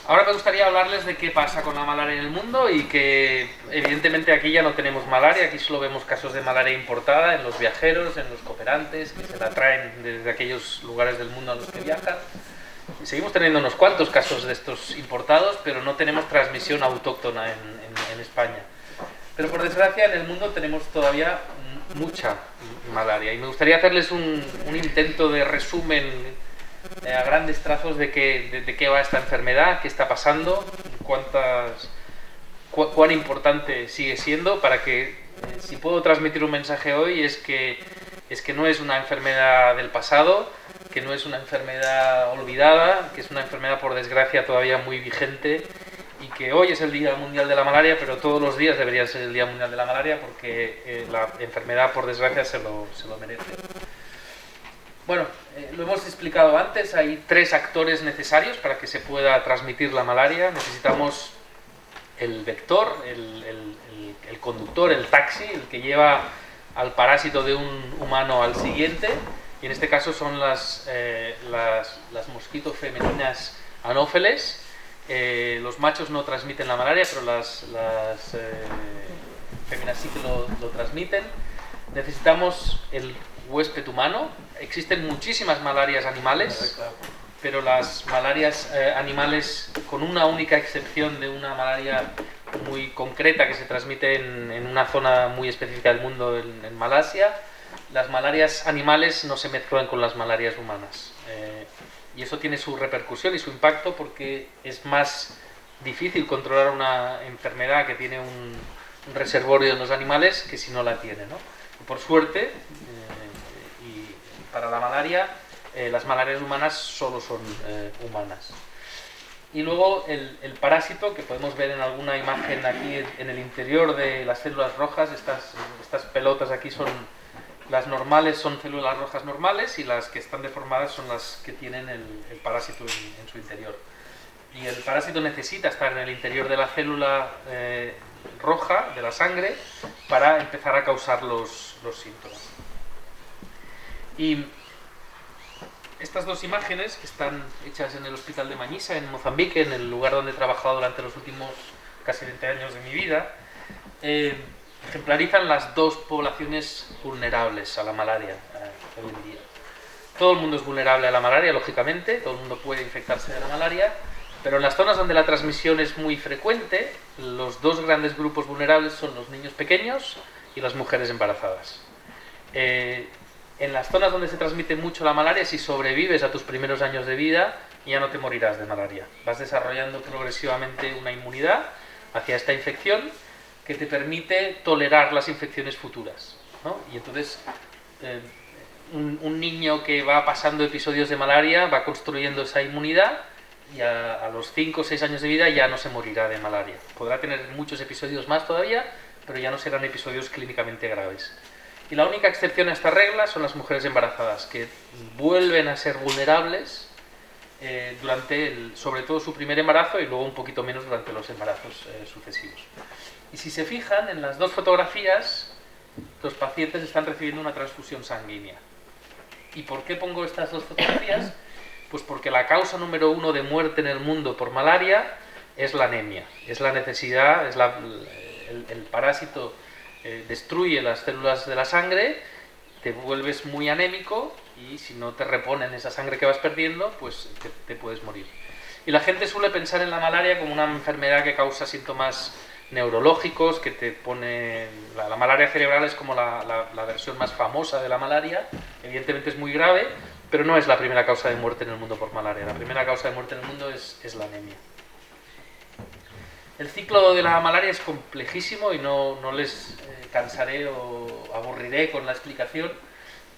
Ahora me gustaría hablarles de qué pasa con la malaria en el mundo y que evidentemente aquí ya no tenemos malaria, aquí solo vemos casos de malaria importada en los viajeros, en los cooperantes, que se la traen desde aquellos lugares del mundo a los que viajan. Y seguimos teniendo unos cuantos casos de estos importados, pero no tenemos transmisión autóctona en España. Pero por desgracia en el mundo tenemos todavía mucha malaria y me gustaría hacerles un intento de resumen a grandes trazos de qué va esta enfermedad, qué está pasando, cuán importante sigue siendo, para que si puedo transmitir un mensaje hoy es que no es una enfermedad del pasado, que no es una enfermedad olvidada, que es una enfermedad por desgracia todavía muy vigente, y que hoy es el Día Mundial de la Malaria, pero todos los días debería ser el Día Mundial de la Malaria, porque la enfermedad por desgracia se lo merece. Bueno, lo hemos explicado antes, hay 3 actores necesarios para que se pueda transmitir la malaria. Necesitamos el vector, el conductor, el taxi, el que lleva al parásito de un humano al siguiente, y en este caso son las mosquitos femeninas anófeles. Los machos no transmiten la malaria, pero las féminas sí que lo transmiten. Necesitamos el huésped humano. Existen muchísimas malarias animales, pero las malarias animales, con una única excepción de una malaria muy concreta que se transmite en una zona muy específica del mundo, en Malasia, las malarias animales no se mezclan con las malarias humanas. Y eso tiene su repercusión y su impacto, porque es más difícil controlar una enfermedad que tiene un reservorio en los animales que si no la tiene, ¿no? Y por suerte, y para la malaria, las malarias humanas solo son humanas. Y luego el parásito, que podemos ver en alguna imagen aquí en el interior de las células rojas. Estas pelotas aquí son las normales, son células rojas normales, y las que están deformadas son las que tienen el parásito en su interior. Y el parásito necesita estar en el interior de la célula roja de la sangre para empezar a causar los síntomas. Y estas 2 imágenes, que están hechas en el hospital de Manisa, en Mozambique, en el lugar donde he trabajado durante los últimos casi 20 años de mi vida, ejemplarizan las 2 poblaciones vulnerables a la malaria hoy en día. Todo el mundo es vulnerable a la malaria, lógicamente, todo el mundo puede infectarse de la malaria, pero en las zonas donde la transmisión es muy frecuente, los 2 grandes grupos vulnerables son los niños pequeños y las mujeres embarazadas. En las zonas donde se transmite mucho la malaria, si sobrevives a tus primeros años de vida, ya no te morirás de malaria. Vas desarrollando progresivamente una inmunidad hacia esta infección que te permite tolerar las infecciones futuras, ¿no? Y entonces un niño que va pasando episodios de malaria va construyendo esa inmunidad, y a los 5 o 6 años de vida ya no se morirá de malaria. Podrá tener muchos episodios más todavía, pero ya no serán episodios clínicamente graves. Y la única excepción a esta regla son las mujeres embarazadas, que vuelven a ser vulnerables durante sobre todo su primer embarazo, y luego un poquito menos durante los embarazos sucesivos. Y si se fijan en las 2 fotografías, los pacientes están recibiendo una transfusión sanguínea. ¿Y por qué pongo estas 2 fotografías? Pues porque la causa número 1 de muerte en el mundo por malaria es la anemia, es la necesidad, el parásito destruye las células de la sangre, te vuelves muy anémico, y si no te reponen esa sangre que vas perdiendo, pues te puedes morir. Y la gente suele pensar en la malaria como una enfermedad que causa síntomas neurológicos, que te pone... La malaria cerebral es como la versión más famosa de la malaria. Evidentemente es muy grave, pero no es la primera causa de muerte en el mundo por malaria. La primera causa de muerte en el mundo es la anemia. El ciclo de la malaria es complejísimo y no les cansaré o aburriré con la explicación,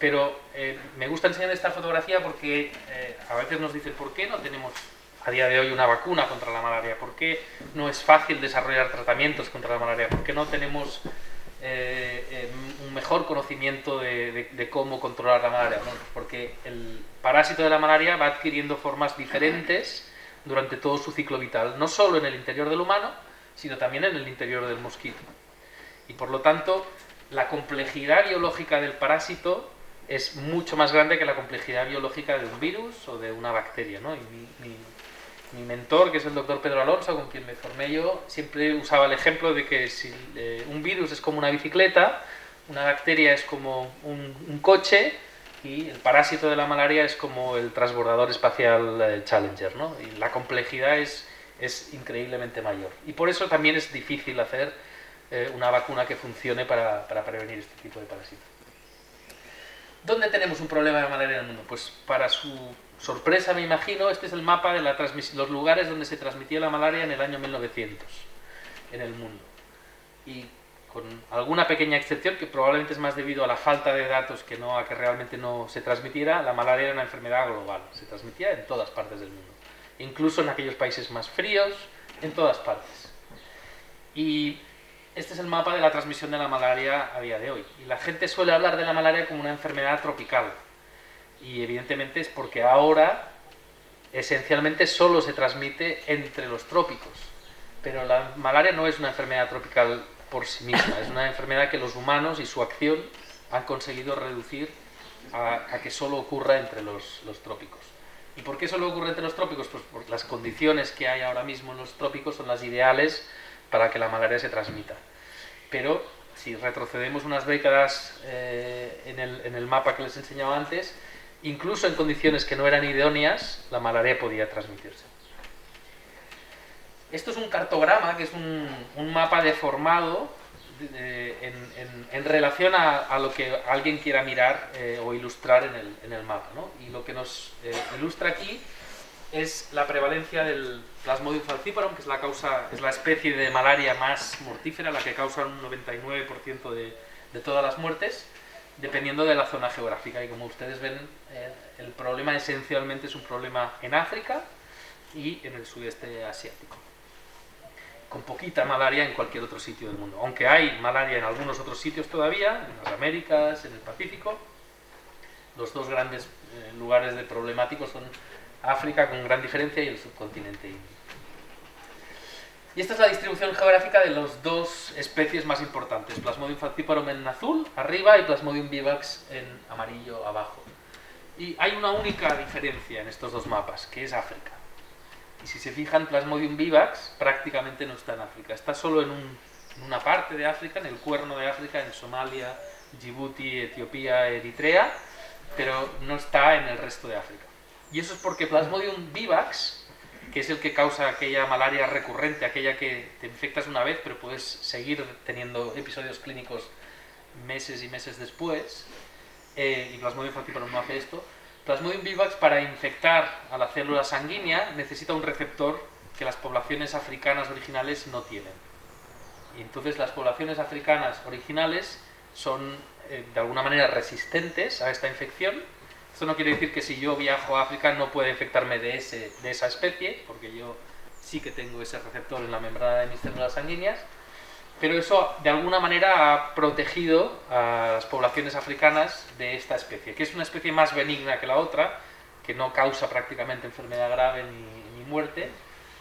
pero me gusta enseñar esta fotografía porque a veces nos dicen ¿por qué no tenemos a día de hoy una vacuna contra la malaria? ¿Por qué no es fácil desarrollar tratamientos contra la malaria? ¿Por qué no tenemos un mejor conocimiento de cómo controlar la malaria? Bueno, porque el parásito de la malaria va adquiriendo formas diferentes durante todo su ciclo vital, no solo en el interior del humano, sino también en el interior del mosquito. Y por lo tanto, la complejidad biológica del parásito es mucho más grande que la complejidad biológica de un virus o de una bacteria, ¿no? Mi mentor, que es el doctor Pedro Alonso, con quien me formé yo, siempre usaba el ejemplo de que si un virus es como una bicicleta, una bacteria es como un coche y el parásito de la malaria es como el transbordador espacial Challenger, ¿no? Y la complejidad es increíblemente mayor. Y por eso también es difícil hacer una vacuna que funcione para prevenir este tipo de parásitos. ¿Dónde tenemos un problema de malaria en el mundo? Pues para su sorpresa, me imagino, este es el mapa de los lugares donde se transmitía la malaria en el año 1900 en el mundo. Y con alguna pequeña excepción, que probablemente es más debido a la falta de datos que no a que realmente no se transmitiera, la malaria era una enfermedad global, se transmitía en todas partes del mundo, incluso en aquellos países más fríos, en todas partes. Y este es el mapa de la transmisión de la malaria a día de hoy. Y la gente suele hablar de la malaria como una enfermedad tropical. Y evidentemente es porque ahora esencialmente solo se transmite entre los trópicos. Pero la malaria no es una enfermedad tropical por sí misma, es una enfermedad que los humanos y su acción han conseguido reducir a que solo ocurra entre los trópicos. ¿Y por qué solo ocurre entre los trópicos? Pues porque las condiciones que hay ahora mismo en los trópicos son las ideales para que la malaria se transmita. Pero si retrocedemos unas décadas en el mapa que les enseñaba antes, incluso en condiciones que no eran idóneas, la malaria podía transmitirse. Esto es un cartograma, que es un mapa deformado en relación a lo que alguien quiera mirar o ilustrar en el mapa, ¿no? Y lo que nos ilustra aquí es la prevalencia del Plasmodium falciparum, que es la especie de malaria más mortífera, la que causa un 99% de todas las muertes, dependiendo de la zona geográfica. Y como ustedes ven, el problema esencialmente es un problema en África y en el sudeste asiático, con poquita malaria en cualquier otro sitio del mundo. Aunque hay malaria en algunos otros sitios todavía, en las Américas, en el Pacífico, los dos grandes lugares de problemáticos son África con gran diferencia y el subcontinente indio. Y esta es la distribución geográfica de las dos especies más importantes, Plasmodium falciparum en azul arriba y Plasmodium vivax en amarillo abajo. Y hay una única diferencia en estos dos mapas, que es África. Y si se fijan, Plasmodium vivax prácticamente no está en África, está solo en una parte de África, en el cuerno de África, en Somalia, Djibouti, Etiopía, Eritrea, pero no está en el resto de África. Y eso es porque Plasmodium vivax, que es el que causa aquella malaria recurrente, aquella que te infectas una vez pero puedes seguir teniendo episodios clínicos meses y meses después, y Plasmodium falciparum no hace esto. Plasmodium vivax, para infectar a la célula sanguínea, necesita un receptor que las poblaciones africanas originales no tienen. Y entonces las poblaciones africanas originales son de alguna manera resistentes a esta infección. Esto no quiere decir que si yo viajo a África no pueda infectarme de esa especie, porque yo sí que tengo ese receptor en la membrana de mis células sanguíneas, pero eso de alguna manera ha protegido a las poblaciones africanas de esta especie, que es una especie más benigna que la otra, que no causa prácticamente enfermedad grave ni muerte,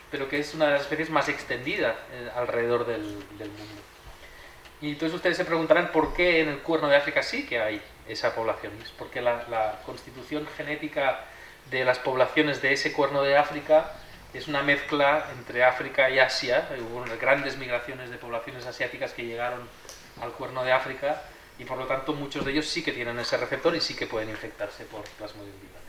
pero que es una de las especies más extendidas alrededor del mundo. Y entonces ustedes se preguntarán por qué en el cuerno de África sí que hay esa población. Es porque la constitución genética de las poblaciones de ese cuerno de África es una mezcla entre África y Asia. Hubo grandes migraciones de poblaciones asiáticas que llegaron al cuerno de África y por lo tanto muchos de ellos sí que tienen ese receptor y sí que pueden infectarse por Plasmodium vivax.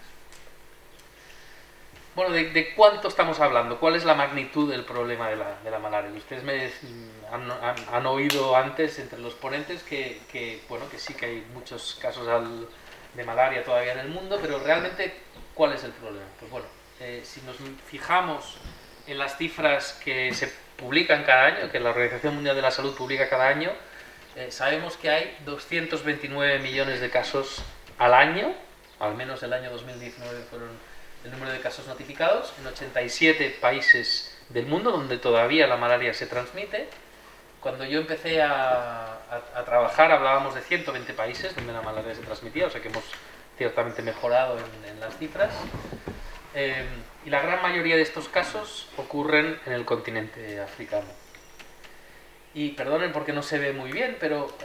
Bueno, ¿de cuánto estamos hablando? ¿Cuál es la magnitud del problema de la malaria? Ustedes han oído antes entre los ponentes que sí que hay muchos casos de malaria todavía en el mundo, pero realmente, ¿cuál es el problema? Pues bueno, si nos fijamos en las cifras que se publican cada año, que la Organización Mundial de la Salud publica cada año, sabemos que hay 229 millones de casos al año, al menos el año 2019 fueron el número de casos notificados, en 87 países del mundo donde todavía la malaria se transmite. Cuando yo empecé a trabajar hablábamos de 120 países donde la malaria se transmitía, o sea que hemos ciertamente mejorado en las cifras. Y la gran mayoría de estos casos ocurren en el continente africano. Y perdonen porque no se ve muy bien, pero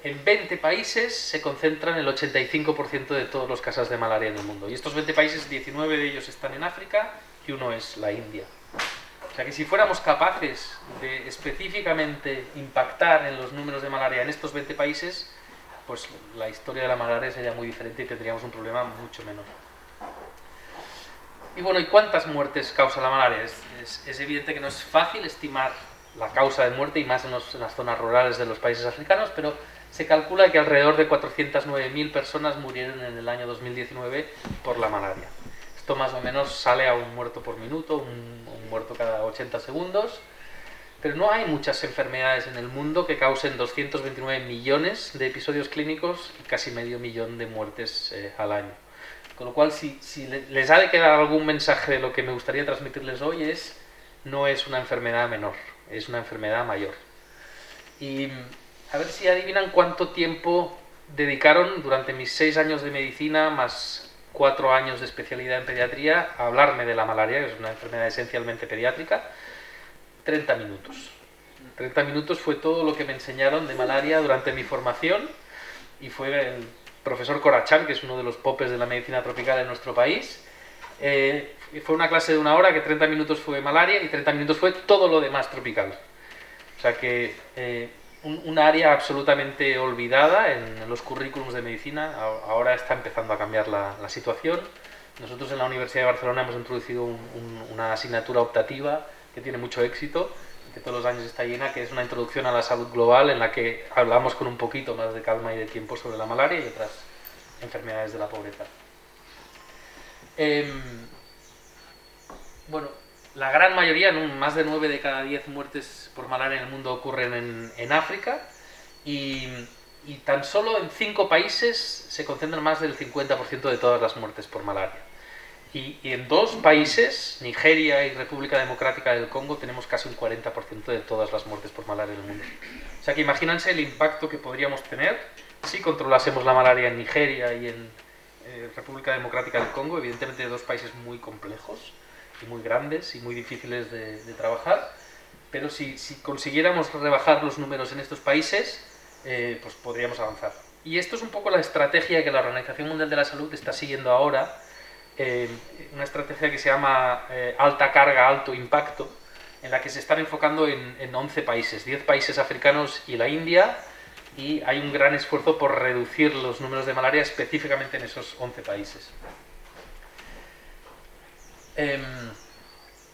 en 20 países se concentran el 85% de todos los casos de malaria en el mundo. Y estos 20 países, 19 de ellos están en África y uno es la India. O sea que si fuéramos capaces de específicamente impactar en los números de malaria en estos 20 países, pues la historia de la malaria sería muy diferente y tendríamos un problema mucho menor. Y bueno, ¿y cuántas muertes causa la malaria? Es evidente que no es fácil estimar la causa de muerte, y más en las zonas rurales de los países africanos, pero se calcula que alrededor de 409.000 personas murieron en el año 2019 por la malaria. Esto más o menos sale a un muerto por minuto, un muerto cada 80 segundos, pero no hay muchas enfermedades en el mundo que causen 229 millones de episodios clínicos y casi medio millón de muertes al año. Con lo cual, si les ha de quedar algún mensaje de lo que me gustaría transmitirles hoy, no es una enfermedad menor, es una enfermedad mayor. Y a ver si adivinan cuánto tiempo dedicaron durante mis 6 años de medicina, más 4 años de especialidad en pediatría, a hablarme de la malaria, que es una enfermedad esencialmente pediátrica. 30 minutos. 30 minutos fue todo lo que me enseñaron de malaria durante mi formación, y fue el profesor Corachán, que es uno de los popes de la medicina tropical en nuestro país. Fue una clase de 1 hora, que 30 minutos fue malaria y 30 minutos fue todo lo demás tropical. O sea que un área absolutamente olvidada en los currículums de medicina. Ahora está empezando a cambiar la situación. Nosotros en la Universidad de Barcelona hemos introducido una asignatura optativa que tiene mucho éxito, que todos los años está llena, que es una introducción a la salud global, en la que hablamos con un poquito más de calma y de tiempo sobre la malaria y otras enfermedades de la pobreza. Bueno, la gran mayoría, más de 9 de cada 10 muertes por malaria en el mundo ocurren en África, y tan solo en 5 países se concentran más del 50% de todas las muertes por malaria. Y en 2 países, Nigeria y República Democrática del Congo, tenemos casi un 40% de todas las muertes por malaria en el mundo. O sea que imagínense el impacto que podríamos tener si controlásemos la malaria en Nigeria y en República Democrática del Congo, evidentemente 2 países muy complejos y muy grandes y muy difíciles de trabajar, pero si consiguiéramos rebajar los números en estos países, pues podríamos avanzar. Y esto es un poco la estrategia que la Organización Mundial de la Salud está siguiendo ahora, una estrategia que se llama alta carga, alto impacto, en la que se están enfocando en 11 países, 10 países africanos y la India, y hay un gran esfuerzo por reducir los números de malaria específicamente en esos 11 países.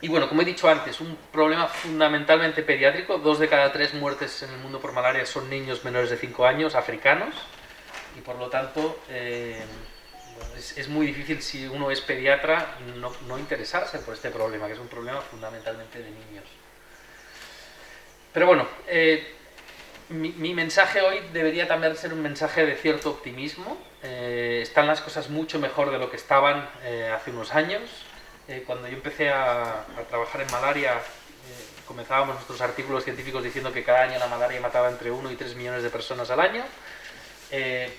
Y bueno, como he dicho antes, un problema fundamentalmente pediátrico. 2 de cada 3 muertes en el mundo por malaria son niños menores de 5 años, africanos, y por lo tanto es muy difícil, si uno es pediatra, no interesarse por este problema, que es un problema fundamentalmente de niños. Pero bueno, mi mensaje hoy debería también ser un mensaje de cierto optimismo. Están las cosas mucho mejor de lo que estaban hace unos años. Cuando yo empecé a trabajar en malaria, comenzábamos nuestros artículos científicos diciendo que cada año la malaria mataba entre 1 y 3 millones de personas al año.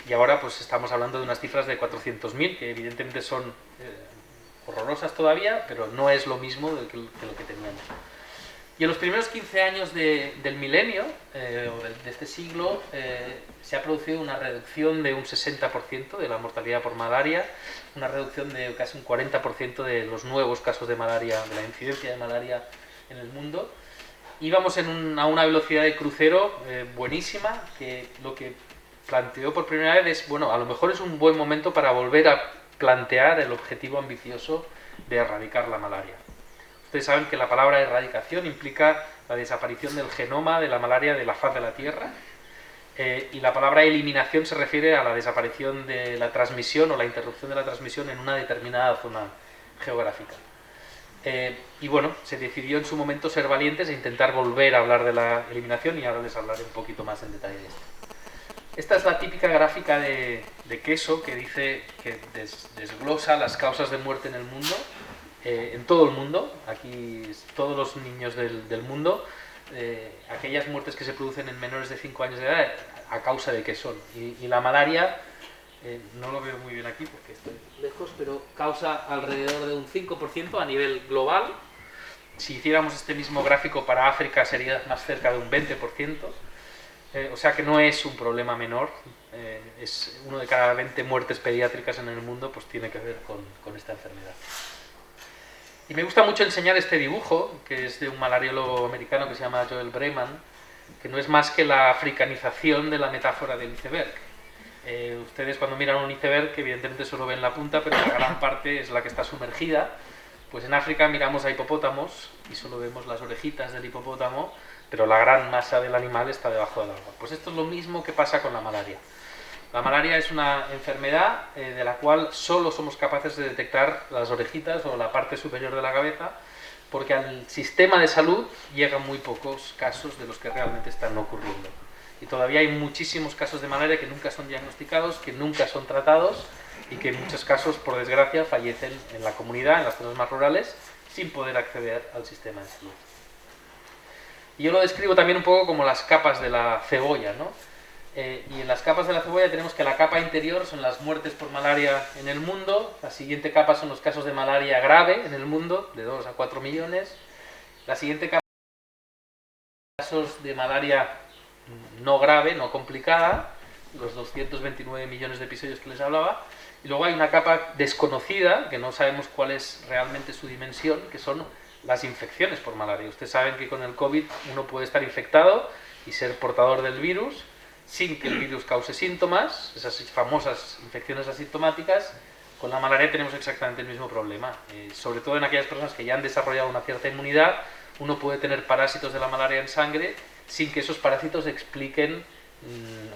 Y ahora pues estamos hablando de unas cifras de 400.000, que evidentemente son horrorosas todavía, pero no es lo mismo que lo que teníamos. Y en los primeros 15 años del milenio, o de este siglo, se ha producido una reducción de un 60% de la mortalidad por malaria, una reducción de casi un 40% de los nuevos casos de malaria, de la incidencia de malaria en el mundo. Íbamos a una velocidad de crucero buenísima, que lo que planteó por primera vez es, bueno, a lo mejor es un buen momento para volver a plantear el objetivo ambicioso de erradicar la malaria. Ustedes saben que la palabra erradicación implica la desaparición del genoma de la malaria de la faz de la Tierra, y la palabra eliminación se refiere a la desaparición de la transmisión o la interrupción de la transmisión en una determinada zona geográfica. Y bueno, se decidió en su momento ser valientes e intentar volver a hablar de la eliminación, y ahora les hablaré un poquito más en detalle de esto. Esta es la típica gráfica de Queso, que dice que desglosa las causas de muerte en el mundo, en todo el mundo. Aquí todos los niños del mundo, aquellas muertes que se producen en menores de 5 años de edad, a causa de qué son. Y la malaria, no lo veo muy bien aquí porque estoy lejos, pero causa alrededor de un 5% a nivel global. Si hiciéramos este mismo gráfico para África, sería más cerca de un 20%. O sea que no es un problema menor. Es 1 de cada 20 muertes pediátricas en el mundo, pues tiene que ver con esta enfermedad. Y me gusta mucho enseñar este dibujo, que es de un malariólogo americano que se llama Joel Breman, que no es más que la africanización de la metáfora del iceberg. Ustedes cuando miran un iceberg, evidentemente solo ven la punta, pero la gran parte es la que está sumergida. Pues en África miramos a hipopótamos y solo vemos las orejitas del hipopótamo, pero la gran masa del animal está debajo del agua. Pues esto es lo mismo que pasa con la malaria. La malaria es una enfermedad de la cual solo somos capaces de detectar las orejitas o la parte superior de la cabeza, porque al sistema de salud llegan muy pocos casos de los que realmente están ocurriendo. Y todavía hay muchísimos casos de malaria que nunca son diagnosticados, que nunca son tratados y que en muchos casos, por desgracia, fallecen en la comunidad, en las zonas más rurales, sin poder acceder al sistema de salud. Y yo lo describo también un poco como las capas de la cebolla, ¿no? Y en las capas de la cebolla tenemos que la capa interior son las muertes por malaria en el mundo, la siguiente capa son los casos de malaria grave en el mundo, de 2 a 4 millones, la siguiente capa son casos de malaria no grave, no complicada, los 229 millones de episodios que les hablaba, y luego hay una capa desconocida, que no sabemos cuál es realmente su dimensión, que son las infecciones por malaria. Ustedes saben que con el COVID uno puede estar infectado y ser portador del virus, sin que el virus cause síntomas, esas famosas infecciones asintomáticas. Con la malaria tenemos exactamente el mismo problema, sobre todo en aquellas personas que ya han desarrollado una cierta inmunidad. Uno puede tener parásitos de la malaria en sangre sin que esos parásitos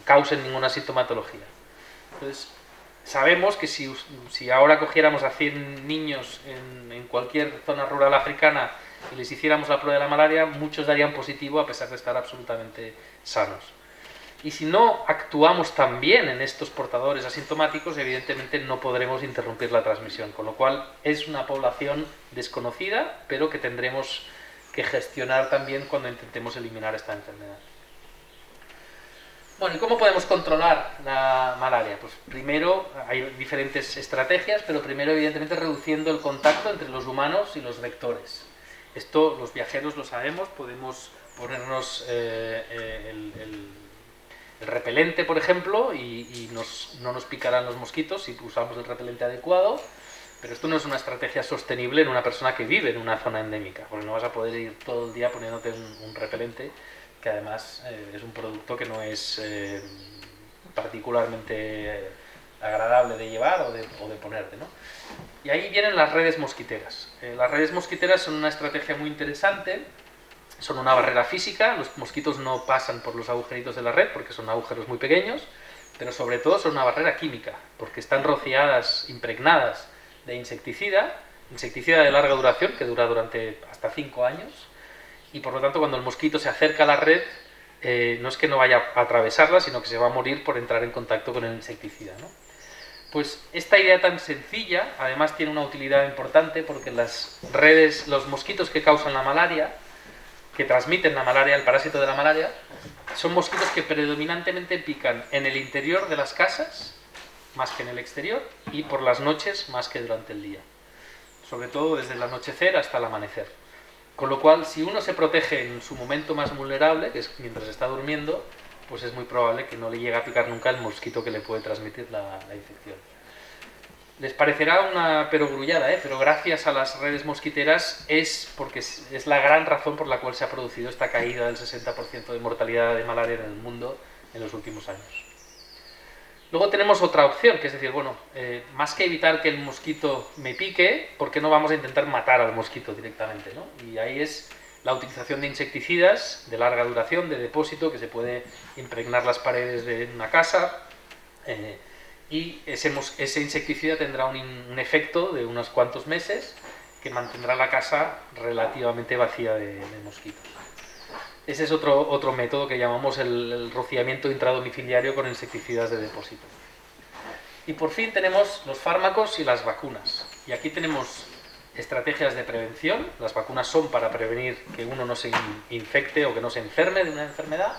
causen ninguna sintomatología. Entonces, sabemos que si ahora cogiéramos a 100 niños en cualquier zona rural africana y les hiciéramos la prueba de la malaria, muchos darían positivo a pesar de estar absolutamente sanos. Y si no actuamos también en estos portadores asintomáticos, evidentemente no podremos interrumpir la transmisión, con lo cual es una población desconocida, pero que tendremos que gestionar también cuando intentemos eliminar esta enfermedad. Bueno, ¿y cómo podemos controlar la malaria? Pues primero hay diferentes estrategias, pero primero evidentemente reduciendo el contacto entre los humanos y los vectores. Esto los viajeros lo sabemos, podemos ponernos el repelente, por ejemplo, y no nos picarán los mosquitos si usamos el repelente adecuado, pero esto no es una estrategia sostenible en una persona que vive en una zona endémica, porque no vas a poder ir todo el día poniéndote un repelente, que además es un producto que no es particularmente agradable de llevar o de ponerte, ¿no? Y ahí vienen las redes mosquiteras. Las redes mosquiteras son una estrategia muy interesante. Son una barrera física, los mosquitos no pasan por los agujeritos de la red porque son agujeros muy pequeños, pero sobre todo son una barrera química, porque están rociadas, impregnadas de insecticida de larga duración, que dura durante hasta 5 años, y por lo tanto cuando el mosquito se acerca a la red, no es que no vaya a atravesarla, sino que se va a morir por entrar en contacto con el insecticida, ¿no? Pues esta idea tan sencilla, además tiene una utilidad importante, porque las redes, los mosquitos que causan la malaria, que transmiten la malaria, el parásito de la malaria, son mosquitos que predominantemente pican en el interior de las casas, más que en el exterior, y por las noches más que durante el día. Sobre todo desde el anochecer hasta el amanecer. Con lo cual, si uno se protege en su momento más vulnerable, que es mientras está durmiendo, pues es muy probable que no le llegue a picar nunca el mosquito que le puede transmitir la infección. Les parecerá una perogrullada, pero gracias a las redes mosquiteras porque es la gran razón por la cual se ha producido esta caída del 60% de mortalidad de malaria en el mundo en los últimos años. Luego tenemos otra opción, que es decir, bueno, más que evitar que el mosquito me pique, ¿por qué no vamos a intentar matar al mosquito directamente, ¿no? Y ahí es la utilización de insecticidas de larga duración, de depósito, que se puede impregnar las paredes de una casa, y ese insecticida tendrá un efecto de unos cuantos meses que mantendrá la casa relativamente vacía de mosquitos. Ese es otro método que llamamos el rociamiento intradomiciliario con insecticidas de depósito. Y por fin tenemos los fármacos y las vacunas. Y aquí tenemos estrategias de prevención. Las vacunas son para prevenir que uno no se infecte o que no se enferme de una enfermedad.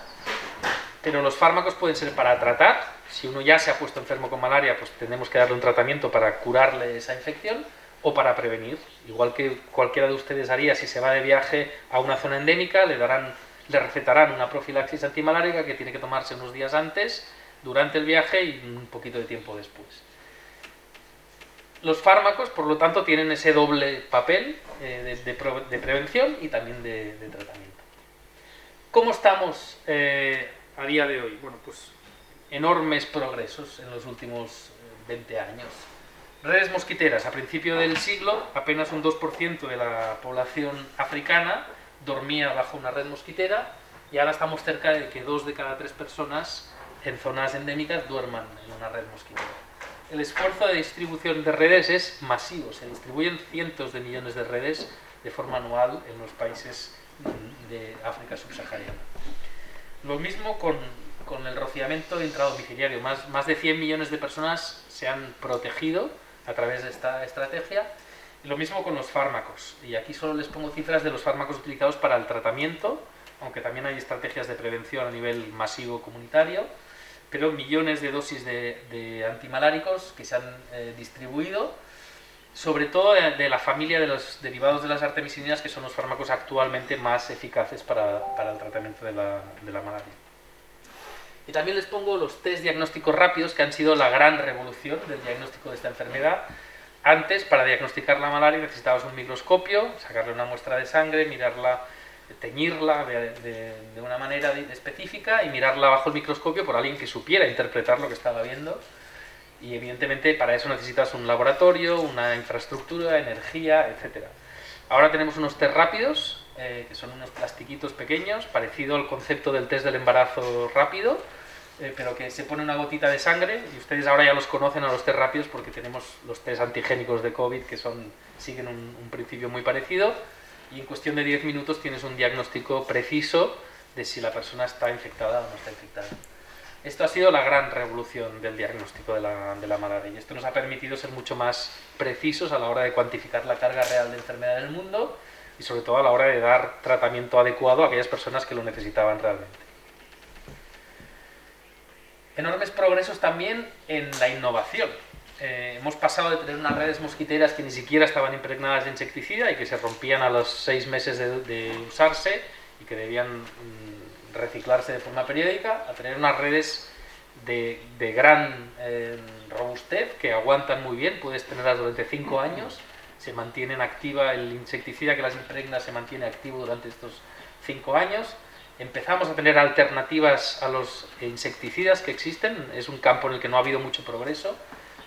Pero los fármacos pueden ser para tratar. Si uno ya se ha puesto enfermo con malaria, pues tenemos que darle un tratamiento para curarle esa infección, o para prevenir. Igual que cualquiera de ustedes haría si se va de viaje a una zona endémica, le recetarán una profilaxis antimalárica que tiene que tomarse unos días antes, durante el viaje y un poquito de tiempo después. Los fármacos, por lo tanto, tienen ese doble papel de prevención y también de tratamiento. ¿Cómo estamos a día de hoy? Bueno, pues enormes progresos en los últimos 20 años. Redes mosquiteras. A principio del siglo, apenas un 2% de la población africana dormía bajo una red mosquitera, y ahora estamos cerca de que 2 de cada 3 personas en zonas endémicas duerman en una red mosquitera. El esfuerzo de distribución de redes es masivo, se distribuyen cientos de millones de redes de forma anual en los países de África subsahariana. Lo mismo con el rociamiento intradomiciliario. Más de 100 millones de personas se han protegido a través de esta estrategia. Y lo mismo con los fármacos. Y aquí solo les pongo cifras de los fármacos utilizados para el tratamiento, aunque también hay estrategias de prevención a nivel masivo comunitario, pero millones de dosis de antimaláricos que se han distribuido, sobre todo de la familia de los derivados de las artemisininas, que son los fármacos actualmente más eficaces para el tratamiento de la malaria. Y también les pongo los test diagnósticos rápidos, que han sido la gran revolución del diagnóstico de esta enfermedad. Antes, para diagnosticar la malaria necesitabas un microscopio, sacarle una muestra de sangre, mirarla, teñirla de una manera específica y mirarla bajo el microscopio por alguien que supiera interpretar lo que estaba viendo. Y evidentemente para eso necesitas un laboratorio, una infraestructura, energía, etc. Ahora tenemos unos test rápidos, que son unos plastiquitos pequeños, parecido al concepto del test del embarazo rápido, pero que se pone una gotita de sangre, y ustedes ahora ya los conocen a los test rápidos porque tenemos los test antigénicos de COVID que siguen un principio muy parecido, y en cuestión de 10 minutos tienes un diagnóstico preciso de si la persona está infectada o no está infectada. Esto ha sido la gran revolución del diagnóstico de la malaria, y esto nos ha permitido ser mucho más precisos a la hora de cuantificar la carga real de enfermedad en el mundo, y sobre todo a la hora de dar tratamiento adecuado a aquellas personas que lo necesitaban realmente. Enormes progresos también en la innovación. Hemos pasado de tener unas redes mosquiteras que ni siquiera estaban impregnadas de insecticida y que se rompían a los 6 meses de usarse y que debían reciclarse de forma periódica, a tener unas redes de gran robustez que aguantan muy bien, puedes tenerlas durante 5 años, se mantienen activa, el insecticida que las impregna se mantiene activo durante estos 5 años. Empezamos a tener alternativas a los insecticidas que existen, es un campo en el que no ha habido mucho progreso,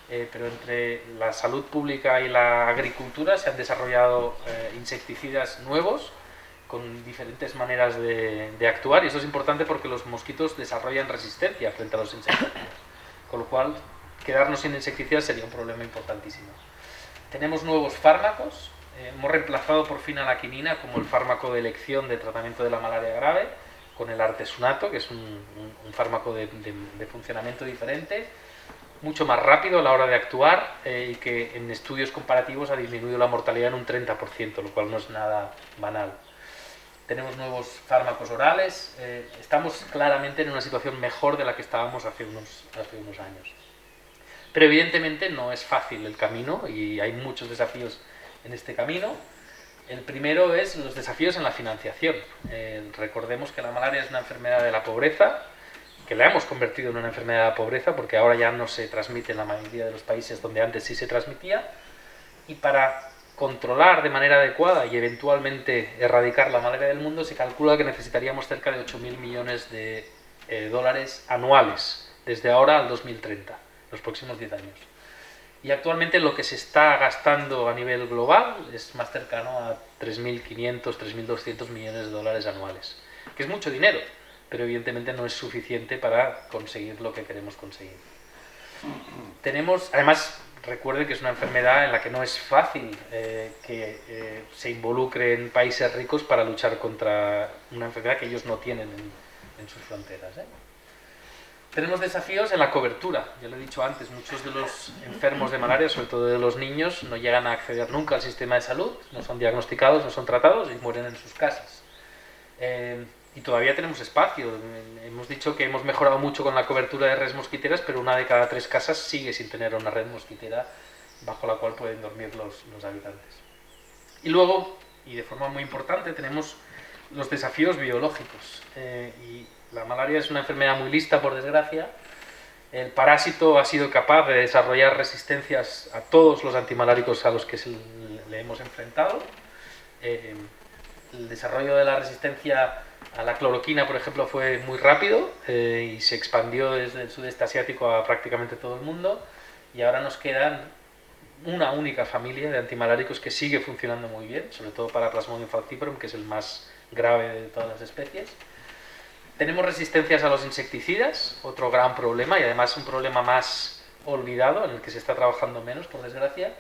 pero entre la salud pública y la agricultura se han desarrollado insecticidas nuevos con diferentes maneras de actuar, y eso es importante porque los mosquitos desarrollan resistencia frente a los insecticidas, con lo cual quedarnos sin insecticidas sería un problema importantísimo. Tenemos nuevos fármacos, hemos reemplazado por fin a la quinina como el fármaco de elección de tratamiento de la malaria grave, con el artesunato, que es un fármaco de funcionamiento diferente, mucho más rápido a la hora de actuar, y que en estudios comparativos ha disminuido la mortalidad en un 30%, lo cual no es nada banal. Tenemos nuevos fármacos orales, estamos claramente en una situación mejor de la que estábamos hace unos años. Pero evidentemente no es fácil el camino y hay muchos desafíos en este camino. El primero es los desafíos en la financiación. Recordemos que la malaria es una enfermedad de la pobreza, que la hemos convertido en una enfermedad de la pobreza porque ahora ya no se transmite en la mayoría de los países donde antes sí se transmitía, y para controlar de manera adecuada y eventualmente erradicar la malaria del mundo se calcula que necesitaríamos cerca de 8.000 millones de dólares anuales desde ahora al 2030, los próximos 10 años. Y actualmente lo que se está gastando a nivel global es más cercano a 3.500, 3.200 millones de dólares anuales, que es mucho dinero, pero evidentemente no es suficiente para conseguir lo que queremos conseguir. Además, recuerden que es una enfermedad en la que no es fácil que se involucren países ricos para luchar contra una enfermedad que ellos no tienen en sus fronteras. Tenemos desafíos en la cobertura. Ya lo he dicho antes, muchos de los enfermos de malaria, sobre todo de los niños, no llegan a acceder nunca al sistema de salud, no son diagnosticados, no son tratados y mueren en sus casas. Y todavía tenemos espacio. Hemos dicho que hemos mejorado mucho con la cobertura de redes mosquiteras, pero 1 de cada 3 casas sigue sin tener una red mosquitera bajo la cual pueden dormir los habitantes. Y luego, y de forma muy importante, tenemos los desafíos biológicos. Y la malaria es una enfermedad muy lista, por desgracia, El parásito ha sido capaz de desarrollar resistencias a todos los antimaláricos a los que le hemos enfrentado. El desarrollo de la resistencia a la cloroquina, por ejemplo, fue muy rápido y se expandió desde el sudeste asiático a prácticamente todo el mundo, y ahora nos quedan una única familia de antimaláricos que sigue funcionando muy bien, sobre todo para Plasmodium falciparum, que es el más grave de todas las especies. Tenemos resistencias a los insecticidas, otro gran problema, y además un problema más olvidado, en el que se está trabajando menos, por desgracia.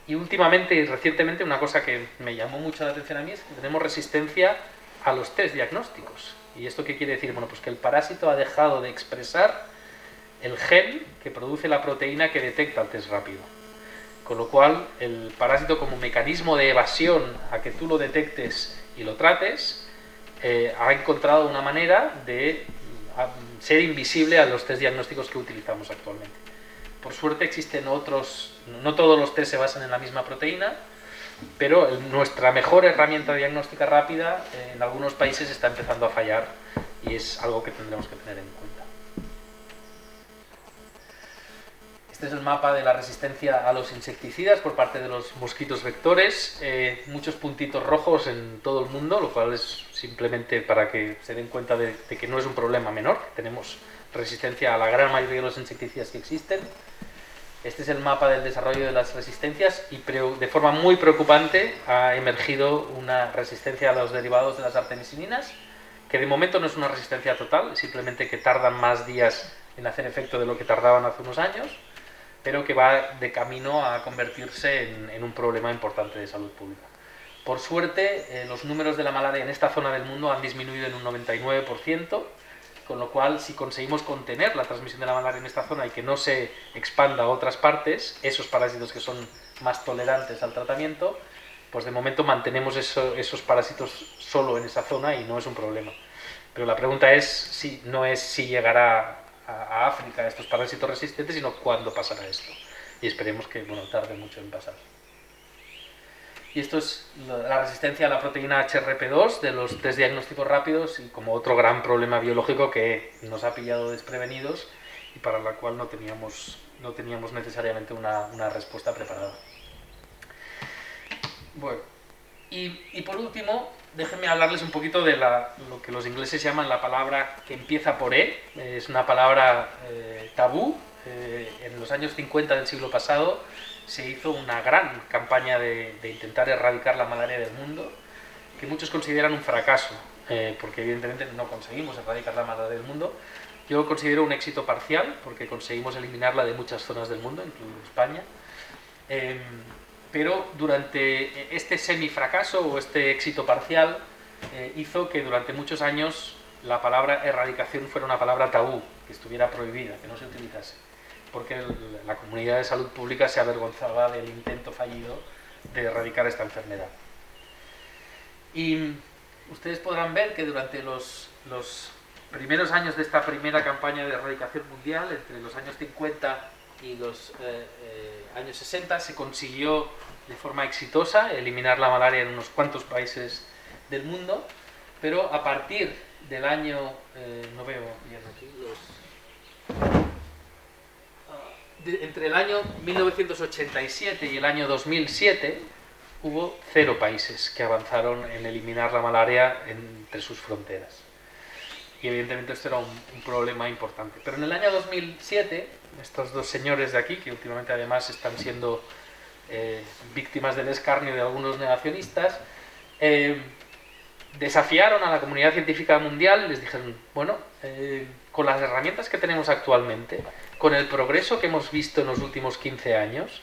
Y últimamente y recientemente, una cosa que me llamó mucho la atención a mí es que tenemos resistencia a los test diagnósticos. ¿Y esto qué quiere decir? Bueno, pues que el parásito ha dejado de expresar el gen que produce la proteína que detecta el test rápido. Con lo cual, el parásito, como mecanismo de evasión a que tú lo detectes y lo trates, ha encontrado una manera de ser invisible a los test diagnósticos que utilizamos actualmente. Por suerte existen otros, no todos los test se basan en la misma proteína, pero nuestra mejor herramienta diagnóstica rápida en algunos países está empezando a fallar, y es algo que tendremos que tener en cuenta. Este es el mapa de la resistencia a los insecticidas por parte de los mosquitos vectores. Muchos puntitos rojos en todo el mundo, lo cual es simplemente para que se den cuenta de que no es un problema menor. Tenemos resistencia a la gran mayoría de los insecticidas que existen. Este es el mapa del desarrollo de las resistencias, y de forma muy preocupante ha emergido una resistencia a los derivados de las artemisininas, que de momento no es una resistencia total, simplemente que tardan más días en hacer efecto de lo que tardaban hace unos años, pero que va de camino a convertirse en un problema importante de salud pública. Por suerte, los números de la malaria en esta zona del mundo han disminuido en un 99%, con lo cual, si conseguimos contener la transmisión de la malaria en esta zona y que no se expanda a otras partes, esos parásitos que son más tolerantes al tratamiento, pues de momento mantenemos esos parásitos solo en esa zona y no es un problema. Pero la pregunta no es si llegará a África estos parásitos resistentes, sino cuándo pasará esto. Y esperemos que tarde mucho en pasar. Y esto es la resistencia a la proteína HRP2 de los test diagnósticos rápidos, y como otro gran problema biológico que nos ha pillado desprevenidos y para la cual no teníamos necesariamente una respuesta preparada. Bueno, y por último, déjenme hablarles un poquito de lo que los ingleses llaman la palabra que empieza por E. Es una palabra tabú. En los años 50 del siglo pasado se hizo una gran campaña de intentar erradicar la malaria del mundo, que muchos consideran un fracaso, porque evidentemente no conseguimos erradicar la malaria del mundo. Yo lo considero un éxito parcial, porque conseguimos eliminarla de muchas zonas del mundo, incluido España. Pero durante este semifracaso o este éxito parcial hizo que durante muchos años la palabra erradicación fuera una palabra tabú, que estuviera prohibida, que no se utilizase, porque la comunidad de salud pública se avergonzaba del intento fallido de erradicar esta enfermedad. Y ustedes podrán ver que durante los primeros años de esta primera campaña de erradicación mundial, entre los años 50 y los años 60, se consiguió de forma exitosa eliminar la malaria en unos cuantos países del mundo, pero a partir del año, no veo bien aquí entre el año 1987 y el año 2007 hubo 0 países que avanzaron en eliminar la malaria entre sus fronteras. Y evidentemente esto era un problema importante. Pero en el año 2007, estos dos señores de aquí, que últimamente además están siendo víctimas del escarnio de algunos negacionistas, desafiaron a la comunidad científica mundial y les dijeron, con las herramientas que tenemos actualmente, con el progreso que hemos visto en los últimos 15 años,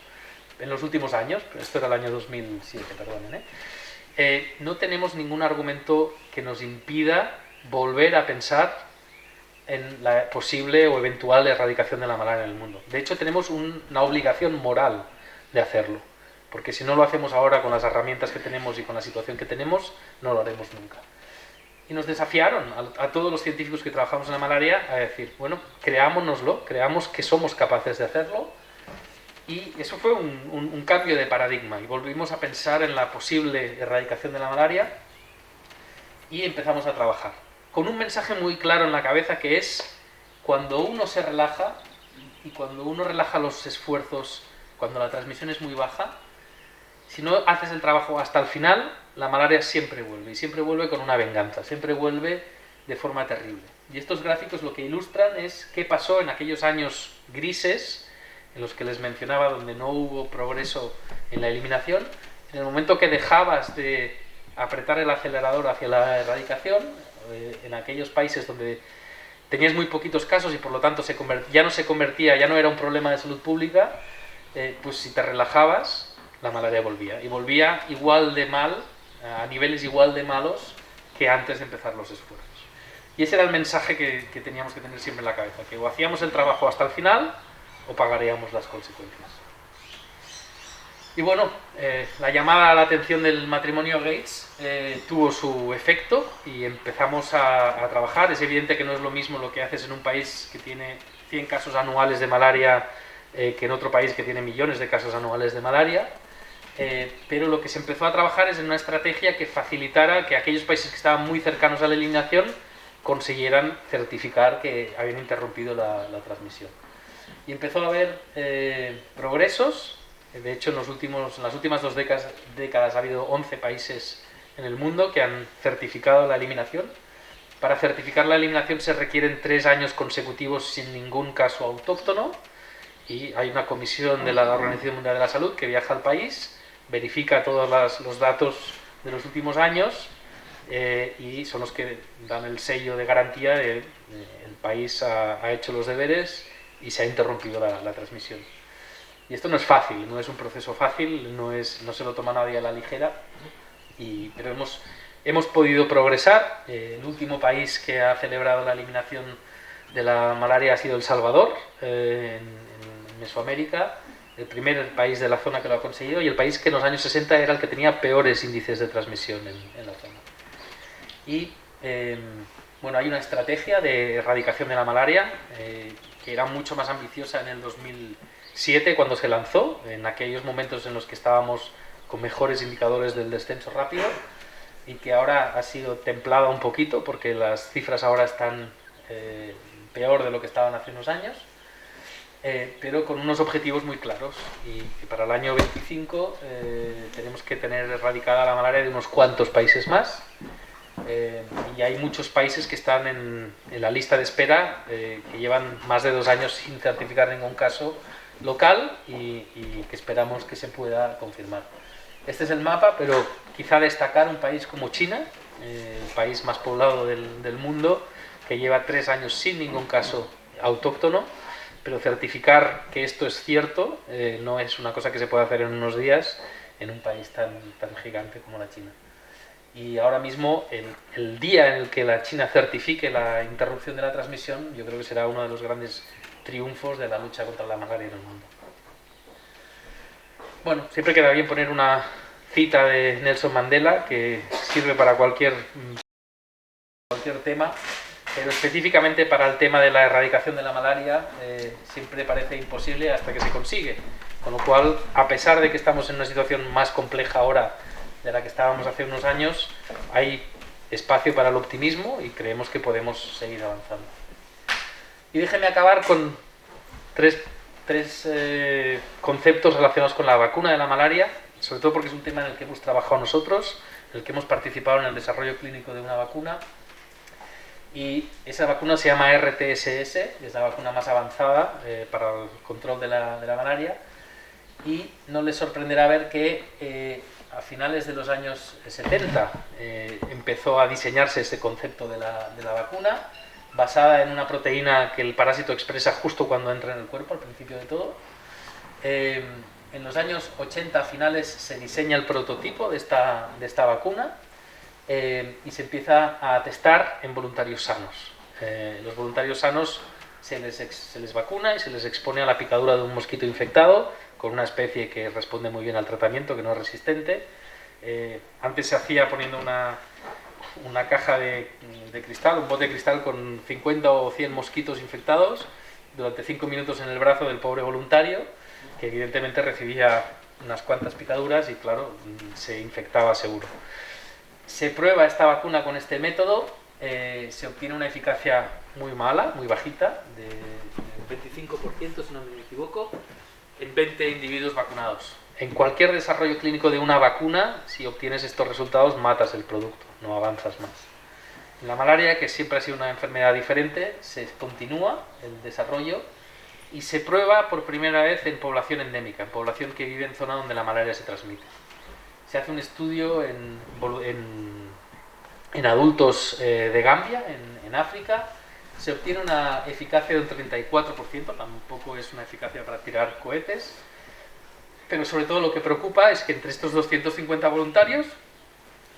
pero esto era el año 2007, perdonen, no tenemos ningún argumento que nos impida volver a pensar en la posible o eventual erradicación de la malaria en el mundo. De hecho, tenemos una obligación moral de hacerlo, porque si no lo hacemos ahora con las herramientas que tenemos y con la situación que tenemos, no lo haremos nunca. Y nos desafiaron a todos los científicos que trabajamos en la malaria a decir, creámonoslo, creamos que somos capaces de hacerlo. Y eso fue un cambio de paradigma, y volvimos a pensar en la posible erradicación de la malaria y empezamos a trabajar con un mensaje muy claro en la cabeza, que es: cuando uno se relaja, y cuando uno relaja los esfuerzos, cuando la transmisión es muy baja, si no haces el trabajo hasta el final, la malaria siempre vuelve, y siempre vuelve con una venganza, siempre vuelve de forma terrible. Y estos gráficos lo que ilustran es qué pasó en aquellos años grises, en los que les mencionaba, donde no hubo progreso en la eliminación. En el momento que dejabas de apretar el acelerador hacia la erradicación, en aquellos países donde tenías muy poquitos casos y por lo tanto ya no se convertía, ya no era un problema de salud pública, pues si te relajabas, la malaria volvía. Y volvía igual de mal, a niveles igual de malos que antes de empezar los esfuerzos. Y ese era el mensaje que teníamos que tener siempre en la cabeza, que o hacíamos el trabajo hasta el final o pagaríamos las consecuencias. Y bueno, la llamada a la atención del matrimonio Gates tuvo su efecto y empezamos a trabajar. Es evidente que no es lo mismo lo que haces en un país que tiene 100 casos anuales de malaria que en otro país que tiene millones de casos anuales de malaria, pero lo que se empezó a trabajar es en una estrategia que facilitara que aquellos países que estaban muy cercanos a la eliminación consiguieran certificar que habían interrumpido la transmisión. Y empezó a haber progresos. De hecho, en las últimas 2 décadas ha habido 11 países en el mundo que han certificado la eliminación. Para certificar la eliminación se requieren 3 años consecutivos sin ningún caso autóctono, y hay una comisión de la Organización Mundial de la Salud que viaja al país, verifica todos los datos de los últimos años y son los que dan el sello de garantía de el país ha hecho los deberes y se ha interrumpido la transmisión. Y esto no es fácil, no es un proceso fácil, no se lo toma nadie a la ligera, pero hemos podido progresar. El último país que ha celebrado la eliminación de la malaria ha sido El Salvador, en Mesoamérica, el primer país de la zona que lo ha conseguido, y el país que en los años 60 era el que tenía peores índices de transmisión en la zona. Y bueno, hay una estrategia de erradicación de la malaria que era mucho más ambiciosa en el 2007 cuando se lanzó, en aquellos momentos en los que estábamos con mejores indicadores del descenso rápido, y que ahora ha sido templada un poquito porque las cifras ahora están peor de lo que estaban hace unos años, pero con unos objetivos muy claros, y que para el año 25 tenemos que tener erradicada la malaria de unos cuantos países más. Y hay muchos países que están en la lista de espera, que llevan más de 2 años sin certificar ningún caso local y que esperamos que se pueda confirmar. Este es el mapa, pero quizá destacar un país como China, el país más poblado del mundo, que lleva 3 años sin ningún caso autóctono, pero certificar que esto es cierto no es una cosa que se puede hacer en unos días en un país tan gigante como la China. Y ahora mismo, el día en el que la China certifique la interrupción de la transmisión, yo creo que será uno de los grandes triunfos de la lucha contra la malaria en el mundo. Bueno, siempre queda bien poner una cita de Nelson Mandela, que sirve para cualquier tema, pero específicamente para el tema de la erradicación de la malaria siempre parece imposible hasta que se consigue. Con lo cual, a pesar de que estamos en una situación más compleja ahora de la que estábamos hace unos años, hay espacio para el optimismo y creemos que podemos seguir avanzando. Y déjenme acabar con tres conceptos relacionados con la vacuna de la malaria, sobre todo porque es un tema en el que hemos trabajado nosotros, en el que hemos participado en el desarrollo clínico de una vacuna, y esa vacuna se llama RTSS, es la vacuna más avanzada para el control de la malaria, y no les sorprenderá ver que a finales de los años 70 empezó a diseñarse este concepto de la vacuna, basada en una proteína que el parásito expresa justo cuando entra en el cuerpo, al principio de todo. En los años 80 finales se diseña el prototipo de esta vacuna y se empieza a testar en voluntarios sanos. Los voluntarios sanos se les vacuna y se les expone a la picadura de un mosquito infectado con una especie que responde muy bien al tratamiento, que no es resistente. Antes se hacía poniendo una caja de cristal, un bote de cristal con 50 o 100 mosquitos infectados durante 5 minutos en el brazo del pobre voluntario, que evidentemente recibía unas cuantas picaduras y claro, se infectaba seguro. Se prueba esta vacuna con este método, se obtiene una eficacia muy mala, muy bajita, de 25%, si no me equivoco, en 20 individuos vacunados. En cualquier desarrollo clínico de una vacuna, si obtienes estos resultados, matas el producto, no avanzas más. En la malaria, que siempre ha sido una enfermedad diferente, se continúa el desarrollo y se prueba por primera vez en población endémica, en población que vive en zona donde la malaria se transmite. Se hace un estudio en adultos de Gambia, en África. Se obtiene una eficacia de un 34%, tampoco es una eficacia para tirar cohetes, pero sobre todo lo que preocupa es que entre estos 250 voluntarios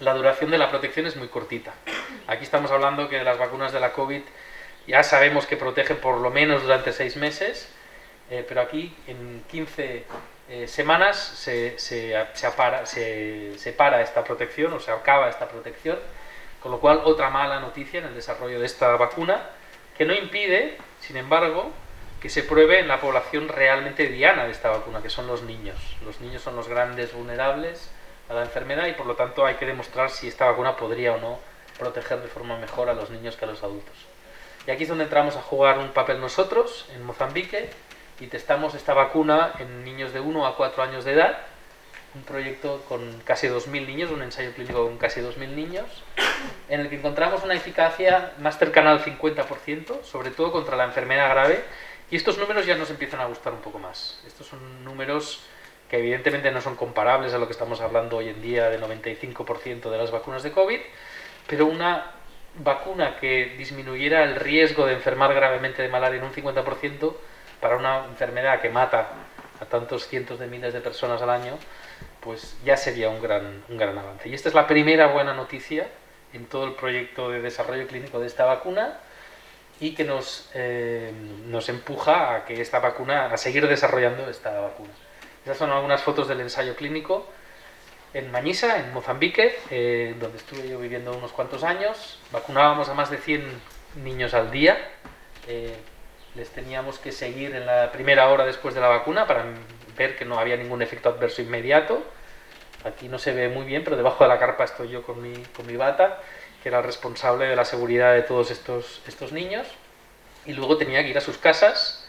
la duración de la protección es muy cortita. Aquí estamos hablando que las vacunas de la COVID ya sabemos que protegen por lo menos durante 6 meses, pero aquí en 15 semanas se para esta protección, o se acaba esta protección, con lo cual otra mala noticia en el desarrollo de esta vacuna, que no impide, sin embargo, que se pruebe en la población realmente diana de esta vacuna, que son los niños. Los niños son los grandes vulnerables a la enfermedad y por lo tanto hay que demostrar si esta vacuna podría o no proteger de forma mejor a los niños que a los adultos. Y aquí es donde entramos a jugar un papel nosotros, en Mozambique, y testamos esta vacuna en niños de 1 a 4 años de edad, un proyecto con casi 2.000 niños, un ensayo clínico con casi 2.000 niños, en el que encontramos una eficacia más cercana al 50%, sobre todo contra la enfermedad grave, y estos números ya nos empiezan a gustar un poco más. Estos son números que evidentemente no son comparables a lo que estamos hablando hoy en día del 95% de las vacunas de COVID, pero una vacuna que disminuyera el riesgo de enfermar gravemente de malaria en un 50% para una enfermedad que mata a tantos cientos de miles de personas al año, pues ya sería un gran avance. Y esta es la primera buena noticia en todo el proyecto de desarrollo clínico de esta vacuna y que nos empuja a que esta vacuna, a seguir desarrollando esta vacuna. Estas son algunas fotos del ensayo clínico en Mañisa, en Mozambique, donde estuve yo viviendo unos cuantos años. Vacunábamos a más de 100 niños al día. Les teníamos que seguir en la primera hora después de la vacuna para ver que no había ningún efecto adverso inmediato. Aquí no se ve muy bien, pero debajo de la carpa estoy yo con mi bata, que era el responsable de la seguridad de todos estos niños. Y luego tenía que ir a sus casas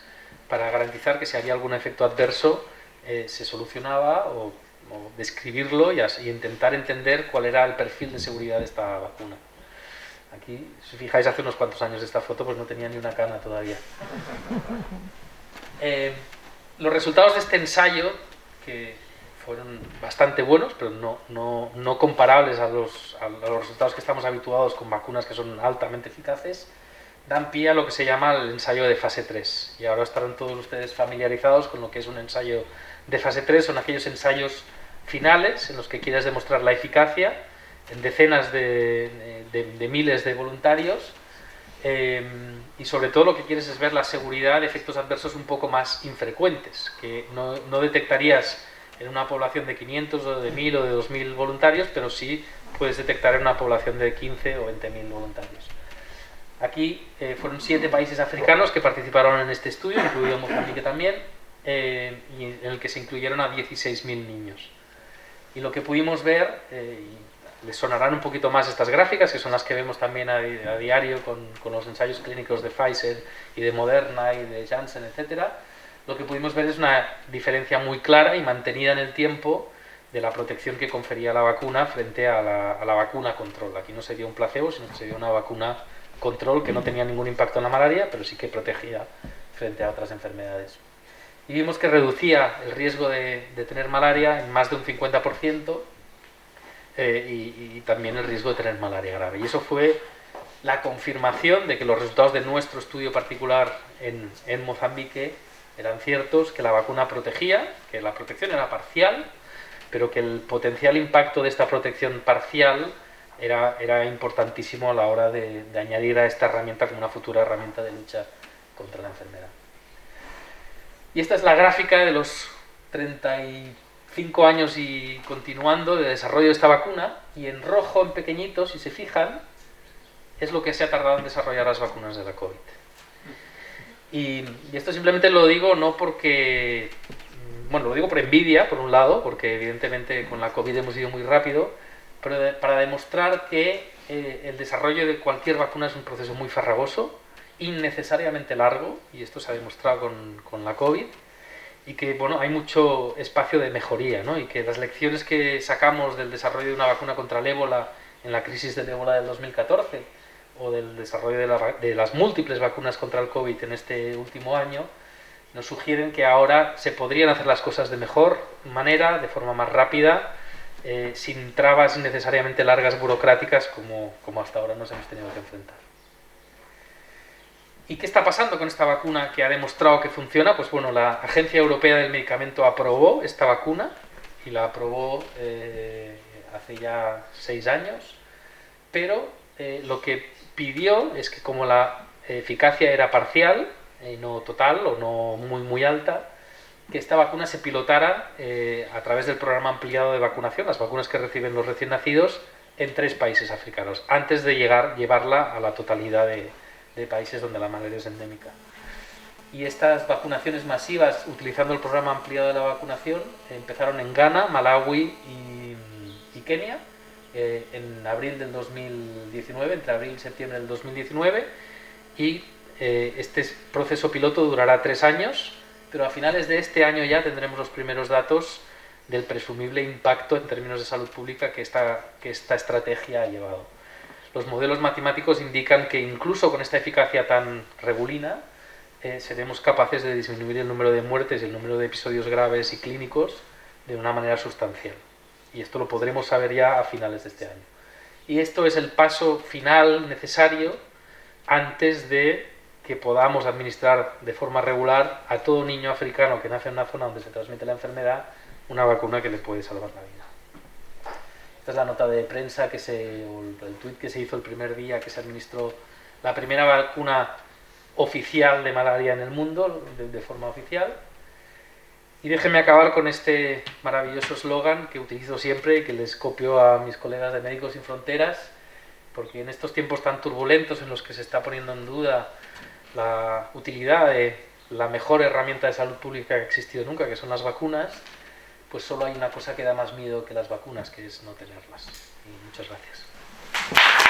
para garantizar que si había algún efecto adverso se solucionaba o describirlo y intentar entender cuál era el perfil de seguridad de esta vacuna. Aquí, si fijáis, hace unos cuantos años de esta foto, pues no tenía ni una cana todavía. Los resultados de este ensayo, que fueron bastante buenos, pero no comparables a los resultados que estamos habituados con vacunas que son altamente eficaces, dan pie a lo que se llama el ensayo de fase 3. Y ahora estarán todos ustedes familiarizados con lo que es un ensayo de fase 3. Son aquellos ensayos finales en los que quieres demostrar la eficacia en decenas de miles de voluntarios, y sobre todo lo que quieres es ver la seguridad de efectos adversos un poco más infrecuentes, que no detectarías en una población de 500 o de 1000 o de 2000 voluntarios, pero sí puedes detectar en una población de 15 o 20.000 voluntarios. Aquí fueron 7 países africanos que participaron en este estudio, incluido Mozambique también, y en el que se incluyeron a 16.000 niños. Y lo que pudimos ver, y les sonarán un poquito más estas gráficas, que son las que vemos también a diario con los ensayos clínicos de Pfizer y de Moderna y de Janssen, etcétera. Lo que pudimos ver es una diferencia muy clara y mantenida en el tiempo de la protección que confería la vacuna frente a la vacuna control. Aquí no sería un placebo, sino que sería una vacuna control que no tenía ningún impacto en la malaria, pero sí que protegía frente a otras enfermedades. Y vimos que reducía el riesgo de tener malaria en más de un 50%, y también el riesgo de tener malaria grave. Y eso fue la confirmación de que los resultados de nuestro estudio particular en Mozambique eran ciertos, que la vacuna protegía, que la protección era parcial, pero que el potencial impacto de esta protección parcial era importantísimo a la hora de añadir a esta herramienta como una futura herramienta de lucha contra la enfermedad. Y esta es la gráfica de los 35 años y continuando de desarrollo de esta vacuna, y en rojo, en pequeñito, si se fijan, es lo que se ha tardado en desarrollar las vacunas de la COVID. Y esto simplemente lo digo no porque... Bueno, lo digo por envidia, por un lado, porque evidentemente con la COVID hemos ido muy rápido, pero para demostrar que el desarrollo de cualquier vacuna es un proceso muy farragoso innecesariamente largo, y esto se ha demostrado con la COVID, y que bueno, hay mucho espacio de mejoría, ¿no? Y que las lecciones que sacamos del desarrollo de una vacuna contra el ébola en la crisis del ébola del 2014 o del desarrollo de las múltiples vacunas contra el COVID en este último año nos sugieren que ahora se podrían hacer las cosas de mejor manera, de forma más rápida, sin trabas necesariamente largas burocráticas como hasta ahora nos hemos tenido que enfrentar. ¿Y qué está pasando con esta vacuna que ha demostrado que funciona? Pues bueno, la Agencia Europea del Medicamento aprobó esta vacuna y la aprobó hace ya 6 años, pero lo que pidió es que como la eficacia era parcial, no total o no muy alta, que esta vacuna se pilotara a través del programa ampliado de vacunación, las vacunas que reciben los recién nacidos, en 3 países africanos, antes de llevarla a la totalidad de países donde la malaria es endémica. Y estas vacunaciones masivas, utilizando el programa ampliado de la vacunación, empezaron en Ghana, Malawi y Kenia, en abril del 2019, entre abril y septiembre del 2019, y este proceso piloto durará 3 años, pero a finales de este año ya tendremos los primeros datos del presumible impacto en términos de salud pública que esta estrategia ha llevado. Los modelos matemáticos indican que incluso con esta eficacia tan regulina seremos capaces de disminuir el número de muertes y el número de episodios graves y clínicos de una manera sustancial. Y esto lo podremos saber ya a finales de este año. Y esto es el paso final necesario antes de que podamos administrar de forma regular a todo niño africano que nace en una zona donde se transmite la enfermedad una vacuna que le puede salvar la vida. Esta es la nota de prensa o el tuit que se hizo el primer día que se administró la primera vacuna oficial de malaria en el mundo, de forma oficial. Y déjenme acabar con este maravilloso eslogan que utilizo siempre y que les copio a mis colegas de Médicos Sin Fronteras, porque en estos tiempos tan turbulentos en los que se está poniendo en duda la utilidad de la mejor herramienta de salud pública que ha existido nunca, que son las vacunas, pues solo hay una cosa que da más miedo que las vacunas, que es no tenerlas. Y muchas gracias.